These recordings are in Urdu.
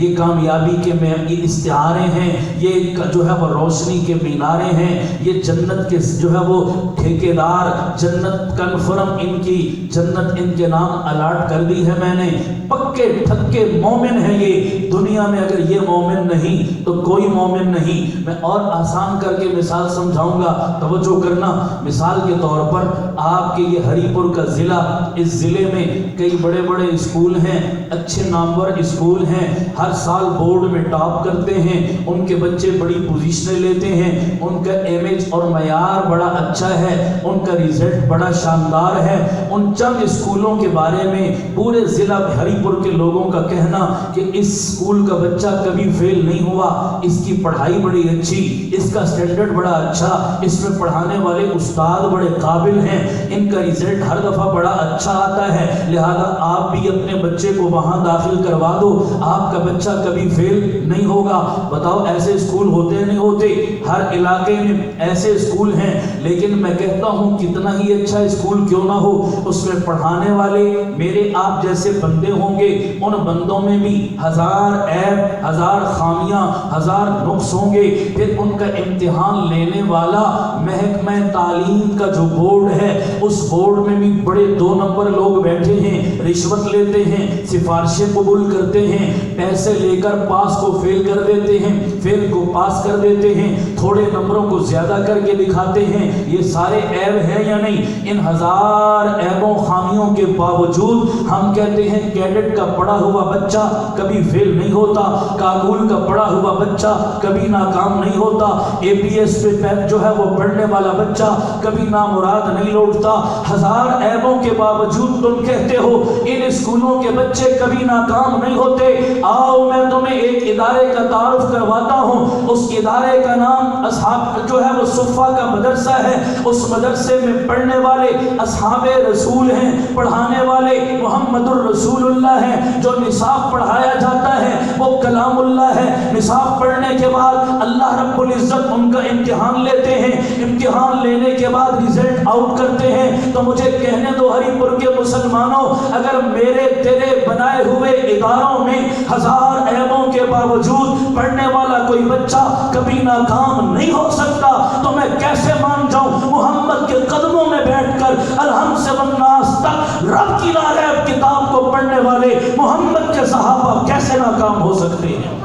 یہ کامیابی کے میں یہ استعارے ہیں، یہ جو ہے وہ روشنی کے مینارے ہیں، یہ جنت کے جو ہے وہ ٹھیکیدار، جنت کنفرم ان کی جنت ان کے نام الاٹ کر دی ہے میں نے، پکے ٹھکے مومن ہیں یہ، دنیا میں اگر یہ مومن نہیں تو کوئی مومن نہیں۔ میں اور آسان کر کے مثال سمجھاؤں گا، توجہ کرنا۔ مثال کے طور پر آپ کے یہ ہری پور کا ضلع، اس ضلع میں کئی بڑے بڑے اسکول ہیں، اچھے نامور اسکول ہیں، ہر سال بورڈ میں ٹاپ کرتے ہیں، ان کے بچے بڑی پوزیشنیں لیتے ہیں، ان کا امیج اور معیار بڑا اچھا ہے، ان کا رزلٹ بڑا شاندار ہے۔ ان چند اسکولوں کے بارے میں پورے ضلع ہری پور کے لوگوں کا کہنا کہ اس اسکول کا بچہ کبھی فیل نہیں ہوا، اس کی پڑھائی بڑی اچھی، اس کا سٹینڈرڈ بڑا اچھا، اس میں پڑھانے والے استاد بڑے قابل ہیں، ان کا رزلٹ ہر دفعہ بڑا اچھا آتا ہے، لہذا آپ بھی اپنے بچے کو وہاں داخل کروا دو، آپ کا بچہ کبھی فیل نہیں ہوگا۔ بتاؤ ایسے اسکول ہوتے نہیں ہوتے؟ ہر علاقے میں ایسے اسکول ہیں، لیکن میں کہتا ہوں کتنا ہی اچھا اسکول کیوں نہ ہو، اس میں پڑھانے والے میرے آپ جیسے بندے ہوں گے، ان بندوں میں بھی ہزار عیب، ہزار خامیاں، ہزار نقص ہوں گے، پھر ان کا امتحان لینے والا محکمہ تعلیم کا جو بورڈ ہے، اس بورڈ میں بھی بڑے 2 نمبر لوگ بیٹھے ہیں، رشوت لیتے ہیں، سفارشیں قبول کرتے ہیں، پیسے لے کر پاس کو فیل کر دیتے ہیں، فیل کو پاس کر دیتے ہیں، تھوڑے نمبروں کو زیادہ کر کے دکھاتے ہیں۔ یہ سارے عیب ہیں یا نہیں؟ ان ہزار عیبوں خامیوں کے باوجود ہم کہتے ہیں کیڈٹ کا پڑھا ہوا بچہ کبھی فیل نہیں ہوتا، کاکول کا پڑھا ہوا بچہ کبھی ناکام نہیں ہوتا، اے پی ایس پہ جو ہے وہ پڑھنے والا بچہ کبھی نامراد نہیں لوٹتا۔ ہزار عیبوں کے باوجود تم کہتے ہو ان اسکولوں کے بچے کبھی ناکام نہیں ہوتے۔ آؤ میں تمہیں ایک ادارے کا تعارف کرواتا ہوں، اس ادارے کا نام اصحاب جو ہے وہ صفہ کا مدرسہ ہے، اس مدرسے میں پڑھنے والے اصحاب رسول ہیں، پڑھانے والے محمد الرسول اللہ ہیں، جو نصاب پڑھایا جاتا ہے وہ کلام اللہ ہے۔ نصاب پڑھنے کے بعد اللہ رب العزت ان کا امتحان لیتے ہیں، امتحان لینے کے بعد رزلٹ آؤٹ کرتے ہیں۔ تو مجھے کہنے دو ہری پور کے مسلمانوں، اگر میرے تیرے بنائے ہوئے اداروں میں ہزار عیبوں کے باوجود پڑھنے والا کوئی بچہ کبھی ناکام نہیں ہو سکتا، تو میں کیسے مان جاؤں محمد کے قدموں میں بیٹھ کر الحمد سے والناس تک رب کی ناریب کتاب کو پڑھنے والے محمد کے صحابہ کیسے ناکام ہو سکتے ہیں؟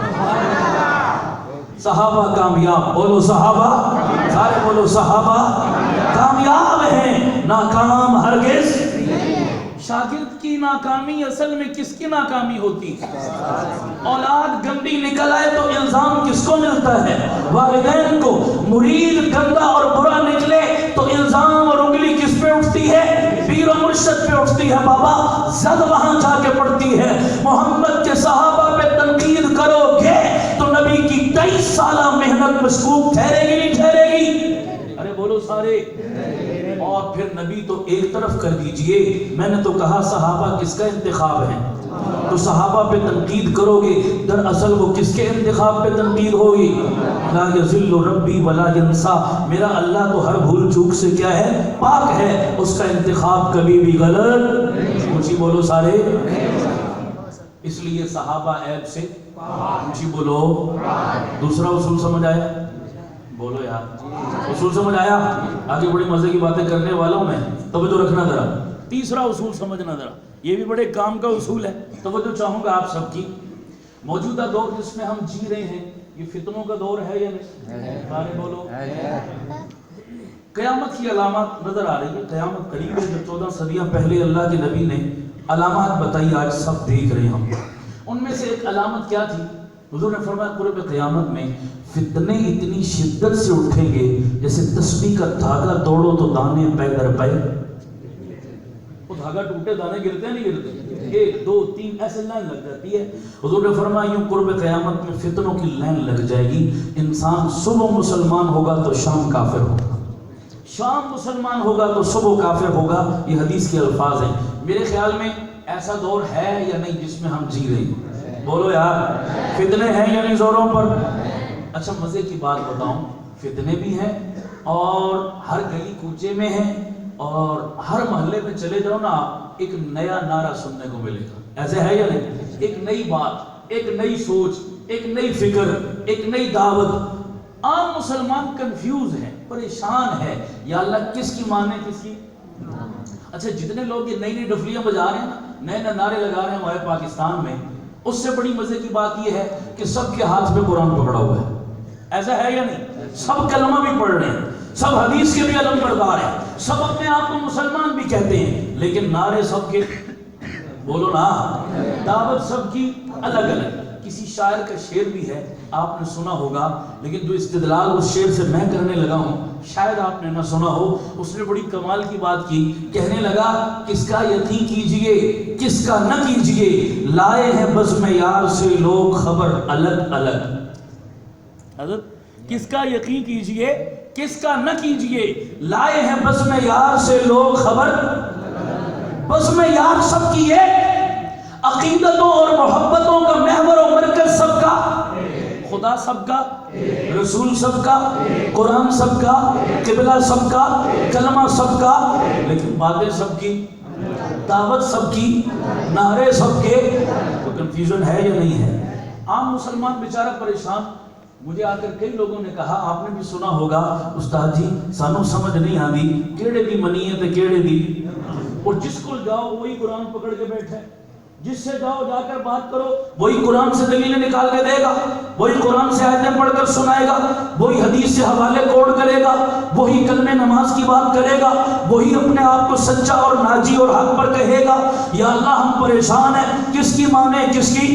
صحابہ کامیاب، بولو صحابہ، سارے بولو صحابہ کامیاب ہیں، ناکام ہرگز۔ شاگرد کی ناکامی اصل میں کس کی ناکامی ہوتی ہے؟ اولاد گندی نکل آئے تو الزام کس کو ملتا ہے؟ والدین کو۔ مرید گندا اور برا نکلے تو الزام اور انگلی کس پہ اٹھتی ہے؟ پیر و مرشد پہ اٹھتی ہے۔ بابا زد وہاں جا کے پڑتی ہے۔ محمد کے صحابہ پہ تنقید کرو گے تو نبی کی 23 سالہ محنت مشکوک ٹھہرے گی نہیں ٹھہرے گی؟ ارے بولو سارے۔ اور پھر نبی تو ایک طرف کر دیجئے، میں نے تو کہا صحابہ کس کا انتخاب ہے، تو صحابہ پہ تنقید کرو گے، دراصل وہ کس کے انتخاب پہ تنقید ہوگی؟ لا یذل ربی ولا ینسا، میرا اللہ تو ہر بھول چوک سے کیا ہے؟ پاک ہے، اس کا انتخاب کبھی بھی غلط اونچی بولو سارے۔ اس لیے صحابہ عیب سے اونچی بولو۔ دوسرا اصول سمجھ آیا؟ بولو یار، اصول سمجھ آیا؟ آگے بڑی مزے کی باتیں کرنے والا ہوں میں، توجہ رکھنا ذرا۔ تیسرا اصول سمجھنا ذرا، یہ بھی بڑے کام کا اصول ہے، توجہ چاہوں گا آپ سب کی۔ موجودہ دور جس میں ہم جی رہے ہیں یہ فتنوں کا دور ہے یا نہیں؟ سارے بولو۔ قیامت کی علامات نظر آ رہی ہے، قیامت قریب ہے، جو 14 صدیاں پہلے اللہ کے نبی نے علامات بتائی آج سب دیکھ رہے ہیں ہم۔ ان میں سے ایک علامت کیا تھی؟ حضور نے فرمایا قرب قیامت میں فتنے اتنی شدت سے اٹھیں گے جیسے تسبیح کا دھاگا توڑو تو دانے پے در پے، وہ دھاگا ٹوٹے دانے گرتے ہیں نہیں گرتے؟ 1 2 3 ایسے لائن لگ جاتی ہے۔ حضور نے فرمایا یوں قرب قیامت میں فتنوں کی لائن لگ جائے گی، انسان صبح مسلمان ہوگا تو شام کافر ہوگا، شام مسلمان ہوگا تو صبح کافر ہوگا۔ یہ حدیث کے الفاظ ہیں۔ میرے خیال میں ایسا دور ہے یا نہیں جس میں ہم جی رہے ہیں؟ بولو یار، فتنے ہیں یا نہیں زوروں پر؟ اچھا مزے کی بات بتاؤں، فتنے بھی ہیں اور ہر گلی کوچے میں ہیں، اور ہر محلے میں چلے جاؤ نا ایک نیا نعرہ سننے کو ملے گا، ایسے ہے یا نہیں؟ ایک نئی بات ایک نئی سوچ، ایک نئی فکر، ایک نئی دعوت. عام مسلمان کنفیوز ہیں، پریشان ہے، یا اللہ کس کی مانے کس کی. اچھا جتنے لوگ یہ نئی نئی ڈفلیاں بجا رہے ہیں نا، نئے نئے نعرے لگا رہے ہیں ہمارے پاکستان میں، اس سے بڑی مزے کی بات یہ ہے کہ سب کے ہاتھ میں قرآن پکڑا ہوا ہے. ایسا ہے یا نہیں؟ سب کلمہ بھی پڑھ رہے ہیں، سب حدیث کے بھی علم بردار ہیں، سب اپنے آپ کو مسلمان بھی کہتے ہیں، لیکن نعرے سب کے، بولو نا، دعوت سب کی الگ الگ. کسی شاعر کا شعر بھی ہے، آپ نے سنا ہوگا، لیکن جو استدلال اس شعر سے میں کرنے لگا ہوں شاید آپ نے نہ سنا ہو. اس نے بڑی کمال کی بات کی، کہنے لگا کس کا یقین کیجئے کس کا نہ کیجئے، لائے ہیں بزم یار سے لوگ خبر الگ الگ. حضرت کس کا یقین کیجئے کس کا نہ کیجئے، لائے ہیں بزم یار سے لوگ خبر. بزم یار سب کی ہے، عقیدتوں اور محبتوں کا محور و مرکز سب کا، خدا سب کا، رسول سب کا، قرآن سب کا، قبلہ سب کا، کلمہ سب کا، لیکن باتیں سب کی، دعوت سب کی، نعرے سب کے. تو کنفیوژن ہے یا نہیں ہے؟ عام مسلمان بیچارہ پریشان. مجھے آ کر کئی لوگوں نے کہا، آپ نے بھی سنا ہوگا، استاد جی سانو سمجھ نہیں آتی کیڑے دی منی ہے تے کیڑے دی. اور جس کو جاؤ وہی قرآن پکڑ کے بیٹھے، جس سے جاؤ جا کر بات کرو وہی قرآن سے دلیلیں نکال کے دے گا، وہی قرآن سے آیتیں پڑھ کر سنائے گا، وہی حدیث سے حوالے کوڈ کرے گا، وہی کلمہ نماز کی بات کرے گا، وہی اپنے آپ کو سچا اور ناجی اور حق پر کہے گا. یا اللہ ہم پریشان ہیں، کس کی مانے کس کی.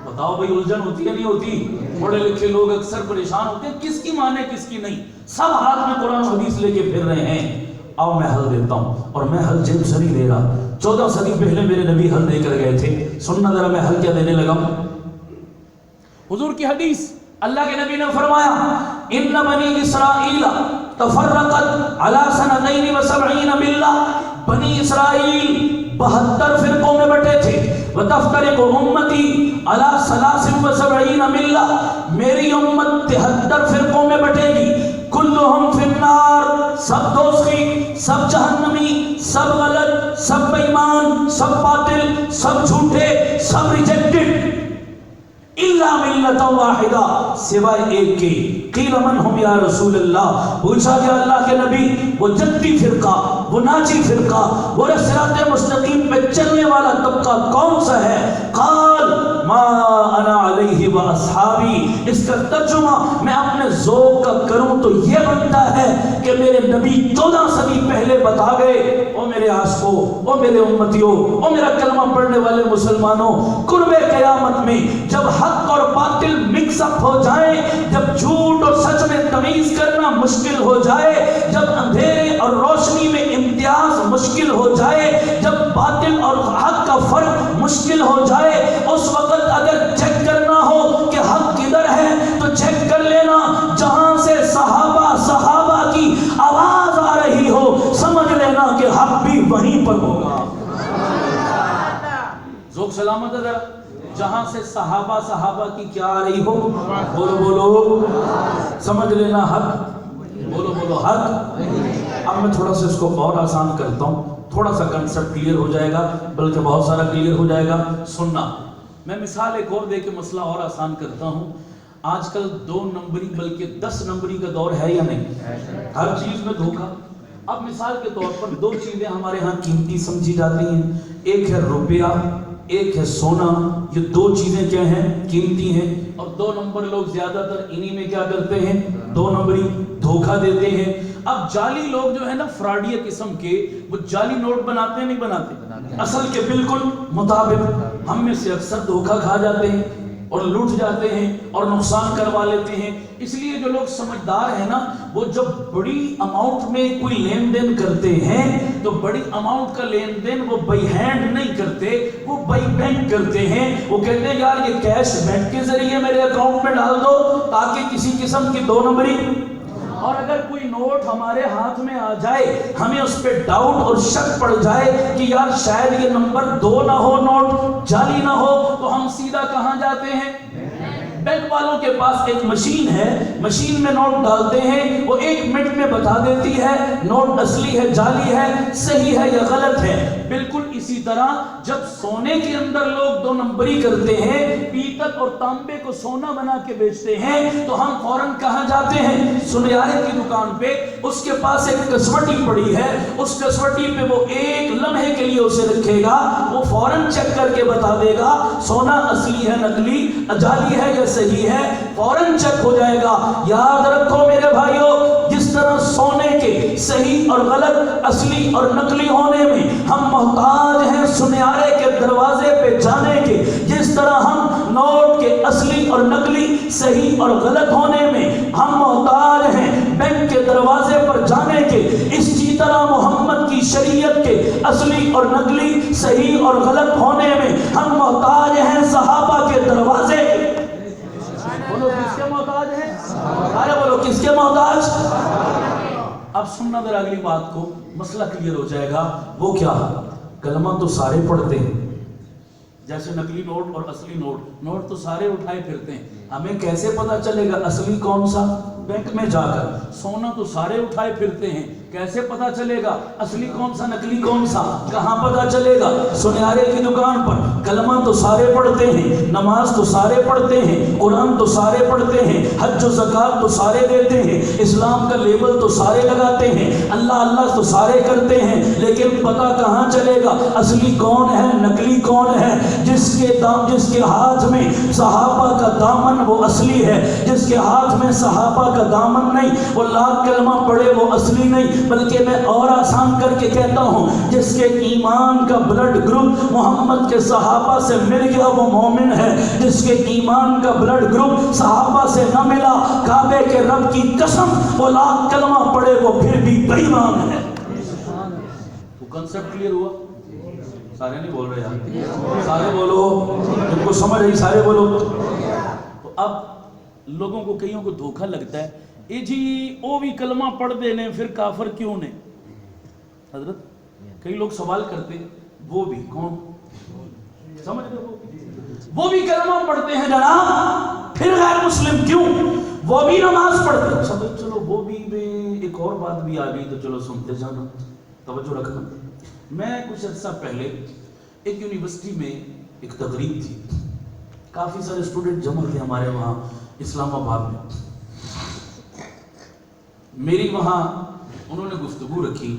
بتاؤ بھائی الجھن ہوتی ہے نہیں ہوتی؟ پڑھے لکھے لوگ اکثر پریشان ہوتے ہیں کس کی مانے کس کی نہیں. سب ہاتھ میں قرآن حدیث لے کے پھر رہے ہیں. آؤ میں حل دیتا ہوں، اور میں حل جیب سے نہیں دے رہا. 14 صدی پہلے میرے نبی حل دے کر گئے تھے. سننا ذرا میں حل کیا دینے لگا ہوں. حضور کی حدیث، اللہ کے نبی نے فرمایا ان بنی اسرائیل تفرقت علی سنتین و سبعین ملہ. بنی اسرائیل 72 فرقوں میں بٹے تھے. وتفترق امتی علی 73 ملہ. میری امت 73 فرقوں میں بٹے گی. کلہم فی النار، سب دوزخی، سب جہنمی، سب غلط، سب بے ایمان، سب باطل، سب جھوٹے، سب ریجیکٹڈ، الا ملت واحدہ، سوائے ایک کے. قیل من ہم یا رسول اللہ، پوچھا گیا اللہ کے نبی وہ جدی فرقہ، وہ ناجی فرقہ، وہ صراط مستقیم پہ چلنے والا طبقہ کون سا ہے؟ قال ما انا علیہ و اصحابی. اس کا ترجمہ میں اپنے ذوق کا کروں تو یہ بنتا ہے کہ میرے نبی 14 صدی پہلے بتا گئے، او میرے عاشقوں، او میرے امتیوں، او میرا کلمہ پڑھنے والے مسلمانوں، قرب قیامت میں جب حق اور باطل مکس اپ ہو جائیں، جب جھوٹ اور سچ میں تمیز کرنا مشکل ہو جائے، جب اندھیرے اور روشنی میں امتیاز مشکل ہو جائے، جب باطل اور حق کا فرق مشکل ہو جائے، اس وقت اگر چیک کرنا ہو کہ حق کدھر ہے تو چیک کر لینا جہاں سے صحابہ کی آواز آ رہی ہو، سمجھ لینا کہ حق بھی وہیں پر ہوگا. ذوق سلامت ہے. جہاں سے صحابہ کی کیا آ رہی ہو، بولو بولو، سمجھ لینا حق، بولو بولو حق. اب میں تھوڑا سا اس کو اور آسان کرتا ہوں، تھوڑا سا کنسپٹ کلیئر ہو جائے گا، بلکہ بہت سارا کلیئر ہو جائے گا. سننا، میں مثال ایک اور دے کے مسئلہ اور آسان کرتا ہوں. آج کل 2 نمبری بلکہ 10 نمبری کا دور ہے یا نہیں؟ ہر چیز میں دھوکہ. اب مثال کے طور پر 2 چیزیں ہمارے ہاں قیمتی سمجھی جاتی ہیں، ایک ہے روپیہ، ایک ہے سونا. یہ 2 چیزیں کیا ہیں؟ قیمتی ہیں. اور 2 نمبر لوگ زیادہ تر انہی میں کیا کرتے ہیں؟ 2 نمبری دھوکہ دیتے ہیں. اب جعلی لوگ جو ہے نا، فراڈیہ قسم کے، وہ جعلی نوٹ بناتے ہیں نہیں بناتے؟ اصل کے بالکل مطابق. ہم میں سے اکثر دھوکہ کھا جاتے ہیں اور لوٹ جاتے ہیں اور نقصان کروا لیتے ہیں. اس لیے جو لوگ سمجھدار ہیں نا، وہ جب بڑی اماؤنٹ میں کوئی لین دین کرتے ہیں تو بڑی اماؤنٹ کا لین دین وہ بائی ہینڈ نہیں کرتے، وہ بائی بینک کرتے ہیں. وہ کہتے ہیں یار یہ کیش بینک کے ذریعے میرے اکاؤنٹ میں ڈال دو تاکہ کسی قسم کی 2 نمبری. اور اگر کوئی نوٹ ہمارے ہاتھ میں آ جائے، ہمیں اس پہ ڈاؤٹ اور شک پڑ جائے کہ یار شاید یہ نمبر 2 نہ ہو، نوٹ جعلی نہ ہو، تو ہم سیدھا کہاں جاتے ہیں؟ بینک والوں کے پاس ایک مشین ہے، مشین میں نوٹ ڈالتے ہیں، وہ 1 منٹ میں بتا دیتی ہے نوٹ اصلی ہے، جعلی ہے، صحیح ہے یا غلط ہے. بالکل اسی طرح جب سونے کے اندر لوگ دو نمبری کرتے ہیں، پیتل اور تانبے کو سونا بنا کے بیچتے ہیں، تو ہم فوراً کہاں جاتے ہیں؟ سنیارے کی دکان پہ، اس کے پاس ایک کسوٹی پڑی ہے، اس کسوٹی پہ وہ ایک لمحے کے لیے اسے رکھے گا، وہ فوراً چیک کر کے بتا دے گا سونا اصلی ہے نقلی، جعلی ہے یا صحیح ہے، فوراً چیک ہو جائے گا۔ یاد رکھو میرے بھائیو، جس طرح سونے کے صحیح اور غلط، اصلی اور نقلی ہونے میں ہم محتاج ہیں سنیارے کے دروازے پہ جانے کے، جس طرح ہم نوٹ کے اصلی اور نقلی، صحیح اور غلط ہونے میں ہم محتاج ہیں بینک کے دروازے پر جانے کے، اسی طرح محمد کی شریعت کے اصلی اور نقلی، صحیح اور غلط ہونے میں ہم محتاج ہیں صحابہ کے دروازے کے۔ بولو کس کے محتاج ہیں؟ ارے بولو کس کے محتاج؟ اب سننا ذرا اگلی بات کو، مسئلہ کلیئر ہو جائے گا۔ وہ کیا؟ کلمہ تو سارے پڑھتے ہیں، جیسے نقلی نوٹ اور اصلی نوٹ تو سارے اٹھائے پھرتے ہیں، ہمیں کیسے پتا چلے گا اصلی کون سا؟ بینک میں جا کر۔ سونا تو سارے اٹھائے پھرتے ہیں، کیسے پتا چلے گا اصلی کون سا نقلی کون سا؟ کہاں پتا چلے گا؟ سنیارے کی دکان پر۔ کلمہ تو سارے پڑھتے ہیں، نماز تو سارے پڑھتے ہیں، قرآن تو سارے پڑھتے ہیں، حج و زکوٰۃ تو سارے دیتے ہیں، اسلام کا لیبل تو سارے لگاتے ہیں، اللہ اللہ تو سارے کرتے ہیں، لیکن پتا کہاں چلے گا اصلی کون ہے نقلی کون ہے؟ جس کے ہاتھ میں صحابہ کا دامن وہ اصلی ہے، جس کے ہاتھ میں صحابہ کا دامن نہیں، وہ لاکھ کلمہ پڑھے وہ اصلی نہیں، بلکہ میں اور آسان کر کے کہتا ہوں، جس کے ایمان کا بلڈ گروپ محمد کے صحابہ سے مل گیا وہ مومن ہے، جس کے ایمان کا بلڈ گروپ صحابہ سے نہ ملا، کعبے کے رب کی قسم وہ لاکھ کلمہ پڑھے وہ پھر بھی بے ایمان ہے۔ تو کنسپٹ کلیئر ہوا؟ سارے نہیں بول رہے یار، سارے بولو، جن کو سمجھ آئی سارے بولو۔ تو اب لوگوں کو کئیوں کو دھوکہ لگتا ہے، اے جی وہ بھی کلمہ پڑھ دینے پھر کافر کیوں نے؟ حضرت کئی لوگ سوال کرتے ہیں، وہ بھی کون؟ سمجھ رہے ہو؟ وہ بھی کلمہ پڑھتے ہیں جناب پھر غیر مسلم کیوں؟ وہ بھی نماز پڑھتے ہیں، سمجھ چلو وہ بھی میں ایک اور بات بھی آ گئی تو چلو سنتے جانا، توجہ رکھنا۔ میں کچھ عرصہ پہلے ایک یونیورسٹی میں ایک تقریب تھی، کافی سارے اسٹوڈنٹ جمع تھے ہمارے وہاں اسلام آباد میں۔ میری وہاں انہوں نے گفتگو رکھی،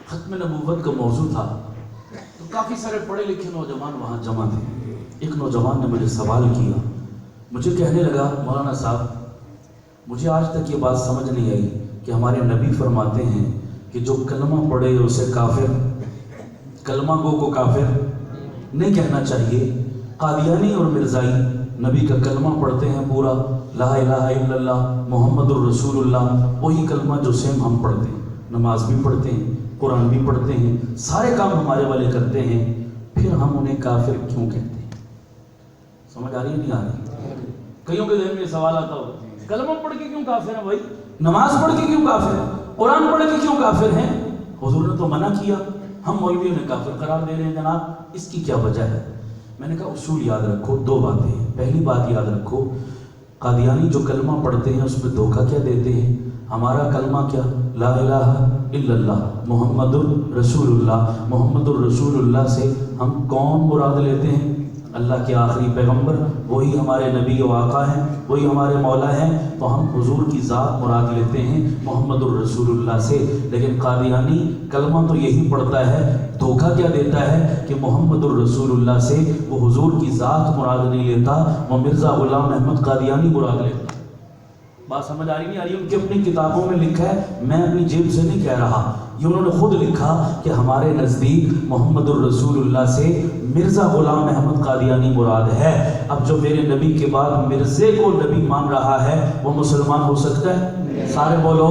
ختم نبوت کا موضوع تھا، تو کافی سارے پڑھے لکھے نوجوان وہاں جمع تھے۔ ایک نوجوان نے مجھے سوال کیا، مجھے کہنے لگا مولانا صاحب مجھے آج تک یہ بات سمجھ نہیں آئی کہ ہمارے نبی فرماتے ہیں کہ جو کلمہ پڑھے اسے کافر، کلمہ گو کو کافر نہیں کہنا چاہیے۔ قادیانی اور مرزائی نبی کا کلمہ پڑھتے ہیں پورا، لا الہ الا اللہ محمد الرسول اللہ، وہی کلمہ جو سیم ہم پڑھتے ہیں، نماز بھی پڑھتے ہیں، قرآن بھی پڑھتے ہیں، سارے کام ہمارے والے کرتے ہیں، پھر ہم انہیں کافر کیوں کہتے ہیں؟ سمجھ آ رہی ہے نہیں آ رہی؟ کئیوں کے ذہن میں سوال آتا ہوگا، کلمہ پڑھ کے کیوں کافر ہیں بھائی؟ نماز پڑھ کے کیوں کافر ہیں؟ قرآن پڑھ کے کیوں کافر ہیں؟ حضور نے تو منع کیا، ہم مولویوں نے کافر قرار دے رہے ہیں جناب، اس کی کیا وجہ ہے؟ میں نے کہا اصول یاد رکھو، دو باتیں ہیں۔ پہلی بات یاد رکھو، قادیانی جو کلمہ پڑھتے ہیں اس میں دھوکہ کیا دیتے ہیں؟ ہمارا کلمہ کیا؟ لا الہ الا اللہ محمد الرسول اللہ، محمد الرسول اللہ سے ہم کون مراد لیتے ہیں؟ اللہ کے آخری پیغمبر، وہی ہمارے نبی و آقا ہیں، وہی ہمارے مولا ہیں، تو ہم حضور کی ذات مراد لیتے ہیں محمد الرسول اللہ سے۔ لیکن قادیانی کلمہ تو یہی پڑھتا ہے، دھوکہ کیا دیتا ہے کہ محمد الرسول اللہ سے وہ حضور کی ذات مراد نہیں لیتا، وہ مرزا غلام احمد قادیانی مراد لیتا۔ بات سمجھ آ رہی نہیں آ رہی؟ ان کی اپنی کتابوں میں لکھا ہے، میں اپنی جیب سے نہیں کہہ رہا، یہ انہوں نے خود لکھا کہ ہمارے نزدیک محمد الرسول اللہ سے مرزا غلام احمد قادیانی مراد ہے۔ اب جو میرے نبی کے بعد مرزے کو نبی مان رہا ہے وہ مسلمان ہو سکتا ہے؟ سارے بولو،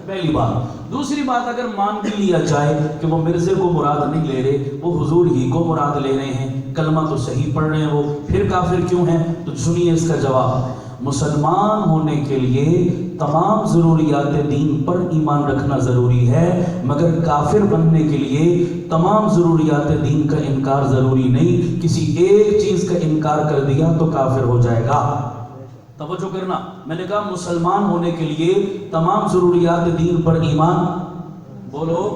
پہلی بات۔ دوسری بات، اگر مان بھی لیا جائے کہ وہ مرزے کو مراد نہیں لے رہے، وہ حضور ہی کو مراد لے رہے ہیں، کلمہ تو صحیح پڑھ رہے ہیں، وہ پھر کافر کیوں ہیں؟ تو سنیے اس کا جواب۔ مسلمان ہونے کے لیے تمام ضروریات دین پر ایمان رکھنا ضروری ہے، مگر کافر بننے کے لیے تمام ضروریات دین کا انکار ضروری نہیں۔ کسی ایک چیز کا انکار کر دیا تو کافر ہو جائے گا۔ توجہ کرنا، میں نے کہا مسلمان ہونے کے لیے تمام ضروریات دین پر ایمان، بولو،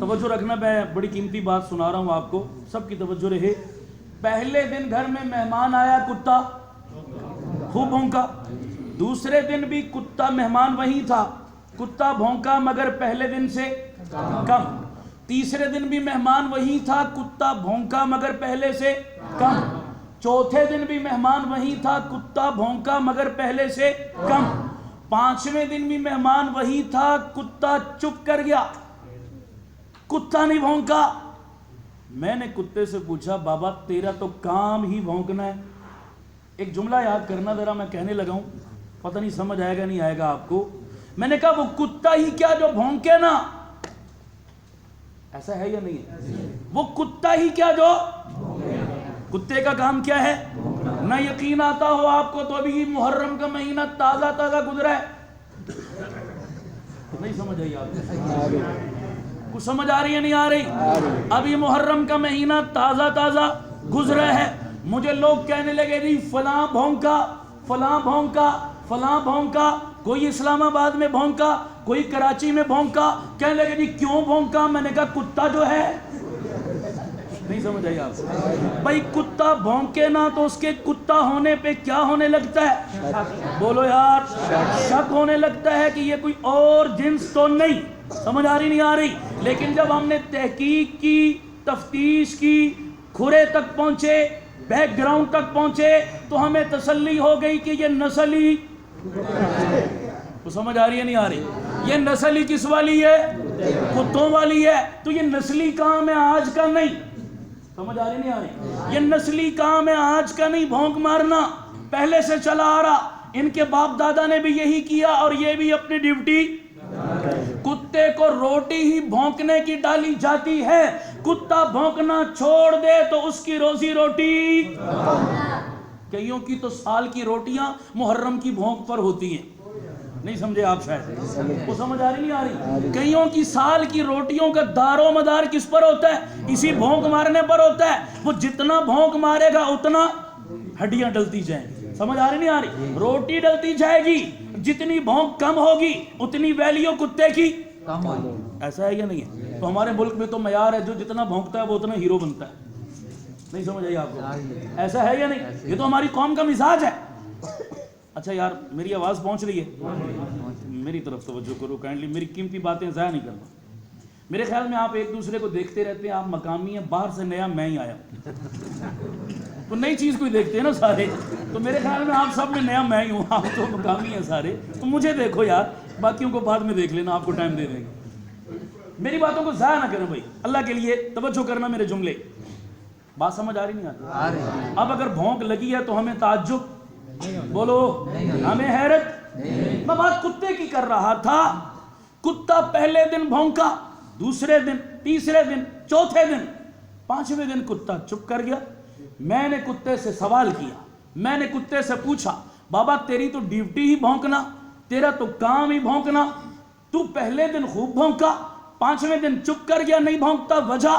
توجہ رکھنا، میں بڑی قیمتی بات سنا رہا ہوں آپ کو، سب کی توجہ رہے۔ پہلے دن گھر میں مہمان آیا، کتا خوب بھونکا۔ دوسرے دن بھی کتا مہمان وہی تھا، کتا بھونکا مگر پہلے دن سے کم۔ تیسرے دن بھی مہمان وہی تھا، کتا بھونکا مگر پہلے سے کم۔ چوتھے دن بھی مہمان وہی تھا، کتا بھونکا مگر پہلے سے کم۔ پانچویں دن بھی مہمان وہی تھا، کتا چپ کر گیا، کتا نہیں بھونکا۔ میں نے کتے سے پوچھا بابا تیرا تو کام ہی بھونکنا ہے۔ ایک جملہ یاد کرنا ذرا، میں کہنے لگا ہوں، پتہ نہیں سمجھ آئے گا نہیں آئے گا آپ کو۔ میں نے کہا وہ کتا ہی کیا جو بھونکے نا، ایسا ہے یا نہیں ہے؟ وہ کتا ہی کیا جو، کتے کا کام کیا ہے؟ نہ یقین آتا ہو آپ کو تو ابھی محرم کا مہینہ تازہ تازہ گزرا ہے، نہیں سمجھ آئی آپ کو؟ کچھ سمجھ آ رہی ہے نہیں آ رہی؟ ابھی محرم کا مہینہ تازہ تازہ گزرا ہے، مجھے لوگ کہنے لگے جی فلاں بھونکا، فلاں بھونکا، فلاں بھونکا، کوئی اسلام آباد میں بھونکا، کوئی کراچی میں بھونکا۔ کہنے لگے جی کیوں بھونکا؟ میں نے کہا کتا جو ہے، نہیں سمجھ آئی آپ کو؟ بھائی کتا بھونکے نا تو اس کے کتا ہونے پہ کیا ہونے لگتا ہے؟ بولو یار، شک ہونے لگتا ہے کہ یہ کوئی اور جنس تو نہیں۔ سمجھ آ رہی نہیں آ رہی؟ لیکن جب ہم نے تحقیق کی، تفتیش کی، کھرے تک پہنچے، بیک گراؤنڈ تک پہنچے، تو ہمیں تسلی ہو گئی کہ یہ نسل ہی، تو سمجھ آ رہی ہے نہیں آ رہی؟ یہ نسل ہی کس والی ہے؟ کتوں والی ہے۔ تو یہ نسلی کام ہے آج کا نہیں، سمجھ آ رہی نہیں آ رہی؟ یہ نسلی کام ہے آج کا نہیں، بھونک مارنا پہلے سے چلا آ رہا۔ ان کے باپ دادا نے بھی یہی کیا اور یہ بھی اپنی ڈیوٹی۔ کتے کو روٹی ہی بھونکنے کی ڈالی جاتی ہے، کتا بھونکنا چھوڑ دے تو اس کی روزی روٹی، کئیوں کی تو سال کی روٹیاں محرم کی بھونک پر ہوتی ہیں، نہیں سمجھے آپ شاید؟ وہ سمجھ آ رہی نہیں آ رہی؟ کئیوں کی سال کی روٹیوں کا دار و مدار کس پر ہوتا ہے؟ اسی بھونک مارنے پر ہوتا ہے۔ وہ جتنا بھونک مارے گا اتنا ہڈیاں ڈلتی جائیں گی، سمجھ آ رہی نہیں آ رہی؟ روٹی ڈلتی جائے گی، جتنی بھونک کم ہوگی اتنی ویلیو کتے کی کم ہوگی۔ ایسا ہے یا نہیں ہے؟ تو ہمارے ملک میں تو معیار ہے جو جتنا بھونکتا ہے وہ اتنا ہیرو بنتا ہے، نہیں سمجھ آئی آپ کو؟ ایسا ہے یا نہیں؟ یہ تو ہماری قوم کا مزاج ہے۔ اچھا یار میری آواز پہنچ رہی ہے؟ میری طرف توجہ کرو کائنڈلی، میری قیمتی باتیں ضائع نہیں کرنا۔ میرے خیال میں آپ ایک دوسرے کو دیکھتے رہتے ہیں، آپ مقامی ہیں، باہر سے نیا میں ہی آیا تو نئی چیز کوئی دیکھتے ہیں نا سارے، تو میرے خیال میں آپ سب میں نیا میں ہی ہوں، آپ تو مقامی ہیں سارے، تو مجھے دیکھو یار، باقیوں کو بعد میں دیکھ لینا، آپ کو ٹائم دے دیں گے۔ میری باتوں کو ضائع نہ کریں بھائی، اللہ کے لیے توجہ کرنا میرے جملے۔ بات سمجھ آ رہی نہیں آ رہی؟ اب اگر بھونک لگی ہے تو ہمیں تعجب، بولو ہمیں حیرت، میں بات کتے کی کر رہا تھا۔ کتا پہلے دن بھونکا، دوسرے دن، تیسرے دن، چوتھے دن، پانچویں دن کتا چپ کر گیا۔ میں نے کتے سے سوال کیا، میں نے کتے سے پوچھا بابا تیری تو ڈیوٹی ہی بھونکنا، تیرا تو کام ہی بھونکنا، تو پہلے دن خوب بھونکا، پانچویں دن چپ کر گیا، نہیں بھونکتا، وجہ؟